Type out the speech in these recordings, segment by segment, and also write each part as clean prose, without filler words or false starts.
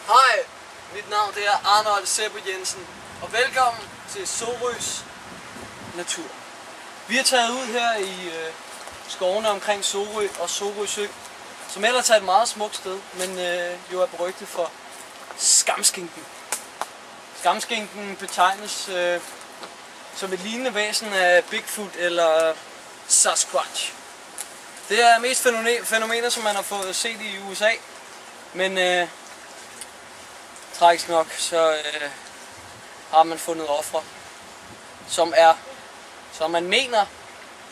Hej, mit navn det er Arnold Seppo Jensen, og velkommen til Sorøs Natur. Vi er taget ud her i skovene omkring Sorø og Sorø Sø, som ellers er et meget smukt sted, men jo er berygtet for skamskinken. Skamskinken betegnes som et lignende væsen af Bigfoot eller Sasquatch. Det er mest fænomener, som man har fået set i USA, men tragisk nok, så har man fundet ofre, som man mener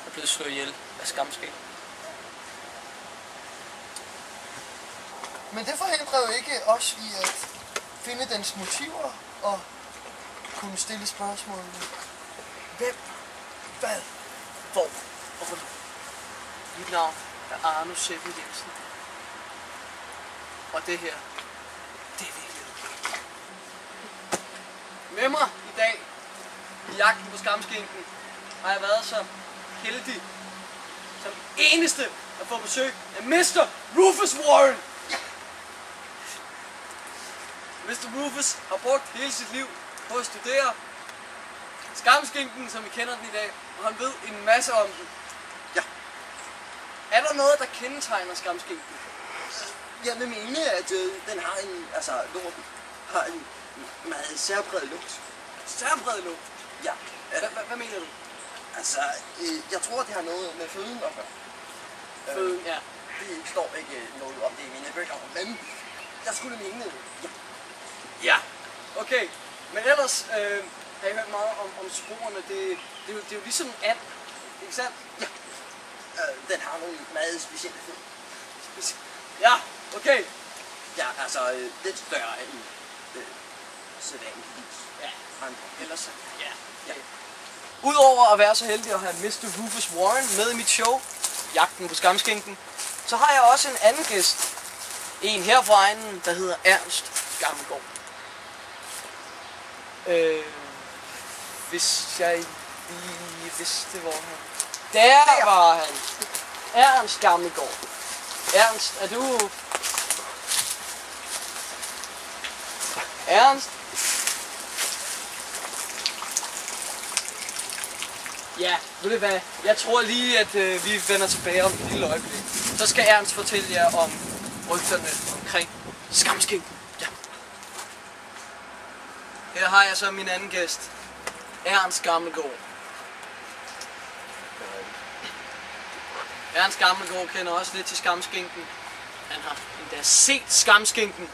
er blevet slået ihjel af skamskink. Men det forhindrer jo ikke os i at finde dens motiver og kunne stille spørgsmål. Hvem? Hvad? Hvor? Og hvornår? Mit navn er Arno Seppo Jensen. Og det her, det er virkelighed. Med mig i dag, i jagten på skamskinken, har jeg været så heldig, som eneste at få besøg af Mr. Rufus Warren. Mr. Rufus har brugt hele sit liv på at studere skamskinken, som vi kender den i dag, og han ved en masse om den. Ja. Er der noget, der kendetegner skamskinken? Jeg vil mene, at den har lorten har en meget særpræget lugt. Særpræget lugt? Ja. Hvad mener du? Altså, jeg tror, det har noget med føden at gøre. Føden, ja. Det står ikke noget om det i mine bøger, men jeg skulle mene det. Ja. Ja, okay. Men ellers har jeg hørt meget om sporene. Det er jo ligesom en and, ikke sandt? Ja. Den har nogle meget specielle fødder. Ja, okay. Ja, altså lidt større end sædvanligvis. Ja, Andre. ellers ja. Ja. Udover at være så heldig at have Mr. Rufus Warren med i mit show, Jagten på Skamskinken, så har jeg også en anden gæst. En her fra egnen, der hedder Ernst Gammelgaard. Hvis jeg lige vidste, hvor han... Der var han! Ernst Gammelgaard. Ernst, er du... Ernst? Ja, ved du hvad? Jeg tror lige, at vi vender tilbage om et lille øjeblik. Så skal Ernst fortælle jer om rygterne omkring skamskinken. Ja. Her har jeg så min anden gæst. Ernst Gammelgaard. Ernst Gammelgaard kender også lidt til skamskinken. Han har endda set skamskinken.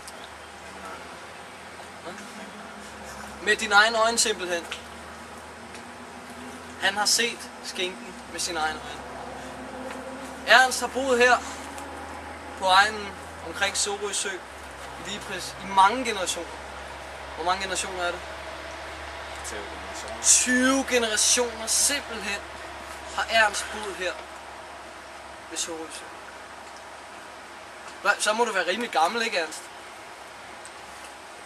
Med dine egne øjne simpelthen. Han har set skinken med sine egne øjne. Ernst har boet her på egnen omkring Sorø Sø lige præcis i mange generationer. Hvor mange generationer er det? 20 generationer simpelthen har Ernst boet her ved Sorø Sø. Så må du være rimelig gammel, ikke Ernst?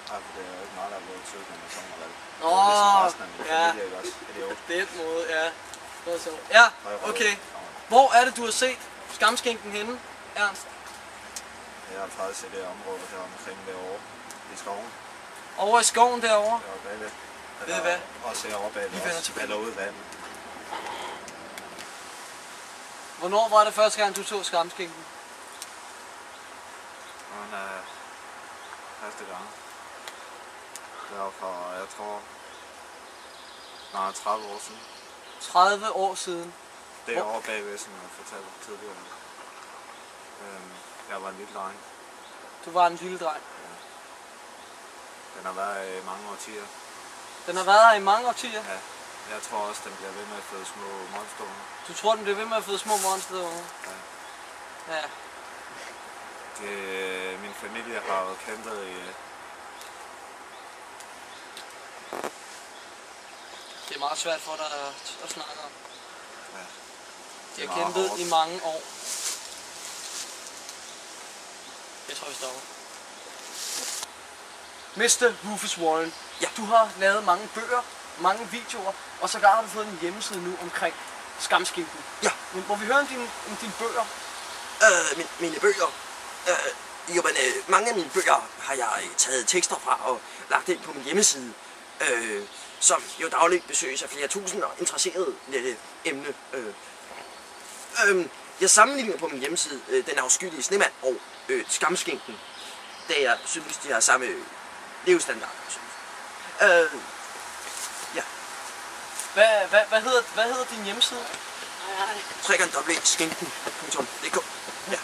Nej, for det er jo ikke meget, der er blevet 20 generationer, vel? Ja. Det måde, ja. Det var så. Ja, okay. Hvor er det, du har set skamskinken henne, Ernst? Jeg har faktisk set det område her omkring derovre i skoven. Over i skoven derovre? Derovre bagved. Ved du hvad? Også herovre bagved. Eller ude i vandet. Hvornår var det første gang, du så skamskinken? Første gang. Det var for, jeg tror, 30 år siden. 30 år siden. Det er over bagved, som jeg fortalte tidligere. Jeg var en lille dreng. Du var en lille dreng. Ja. Den har været i mange årtier. Den har været her i mange årtier? Ja. Jeg tror også, den bliver ved med at føde små monsterunger. Du tror, den bliver ved med at føde små monsterunger? Ja. Ja. Min familie har jo kæmpet i... Det er meget svært for dig at snakke om. Ja. De har kæmpet i mange år. Jeg tror, vi stopper. Mr. Rufus Warren, ja, du har lavet mange bøger, mange videoer, og så har du fået en hjemmeside nu omkring skamskinken. Ja. Må vi høre om dine bøger? Mine bøger? Jo, men mange af mine bøger har jeg taget tekster fra og lagt ind på min hjemmeside, som jo dagligt besøges af flere tusind og interesserede dette emne. Jeg sammenligner på min hjemmeside Den afskyelige snemand og Skamskinken, da jeg synes, de har samme levestandard. Ja. Hvad hedder din hjemmeside? www.skinken.dk. Ja.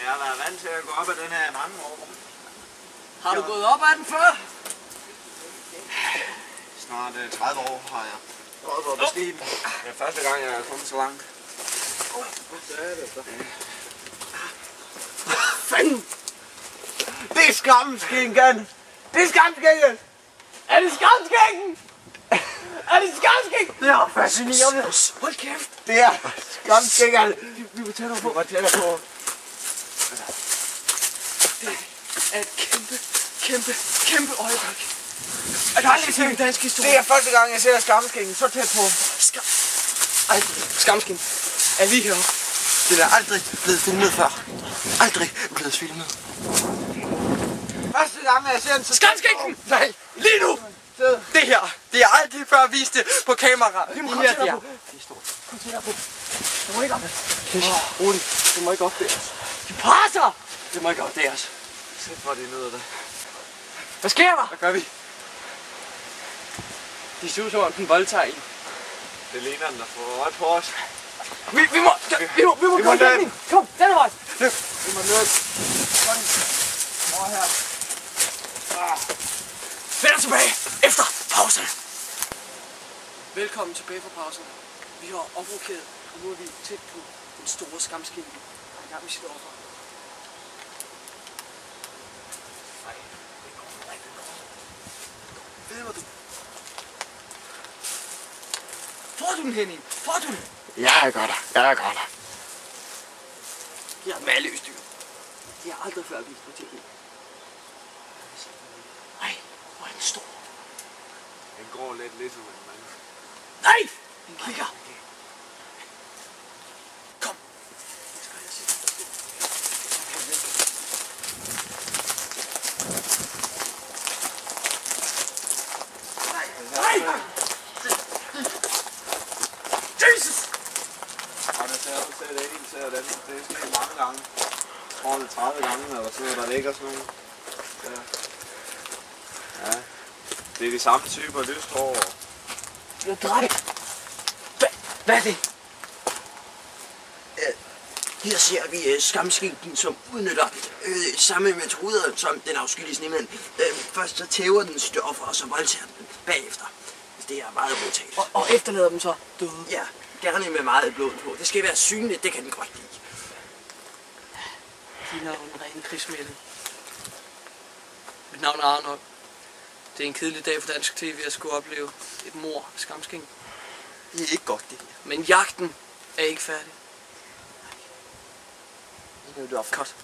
Jeg har været vant til at gå op ad den her i mange år. Har du gået op ad den før? Snart 30 år har jeg gået på bestige den. Det er første gang, jeg er kommet så langt. Hvad er det så? Fanden! Det er Skamskinken! Det er Skamskinken! Er det Skamskinken? Er det Skamskinken? Det er fascinerende! Hold kæft! Det er Skamskinken! Vi må tættere på. Du var tættere på. Det er et kæmpe øjeblik. Er der aldrig set en dansk historie? Det er første gang, jeg ser Skamskinken så tæt på. Skamskinken er lige heroppe. Det er aldrig blevet filmet før. Aldrig blevet filmet. Første gang, jeg ser en så Skamskinken! Nej, Lige nu! det her. Det er aldrig før vist det på kamera. Vi må komme tættere på. Kom tættere på. Du må ikke op. Rolig. Du må ikke opdages. De presser! Det må ikke opdages. Sæt hvor de nyder det. Hvad sker der? Hvad gør vi? De ser ud som om den voldtager en. Det ligner den, der får øje på os. Vi må gå i dækning. Kom, den vej. Løb. Vi må løbe. Mor her. Vend tilbage efter pausen. Velkommen tilbage fra pausen. Vi har oprokeret, og nu er vi tæt på den store Skamskinken. Han er i gang med sit offer. Filmer du? Får du den, Henning? Får du den? Jeg gør dig. Jeg er maløst dyr. Det har aldrig før vist på tv. Nej, hvor er den stor. Den går lidt ligesom en mand. Nej! Den kigger. Kom. Nej! Jesus! Og det ser ud til, at det er en til, at det er sket mange gange. Jeg tror, det er 30 gange, eller sådan noget, der ligger sådan nogle. Ja. Det er de samme typer lyst hår. Jeg er dræbt. Hvad er det? Her ser vi Skamskinken, som udnytter samme metoder som den afskyelige snemand. Først så tæver den stoffer, og så voldtager den bagefter. Det er meget brutalt. Og efterlader dem så døde? Ja, gerne med meget blod på. Det skal være synligt, det kan den godt lide. Din navn er en krigsmætte. Mit navn er Arnold. Det er en kedelig dag for dansk tv at skulle opleve et mord af Skamskinken. Det er ikke godt, det her. Men jagten er ikke færdig. Det er Cut.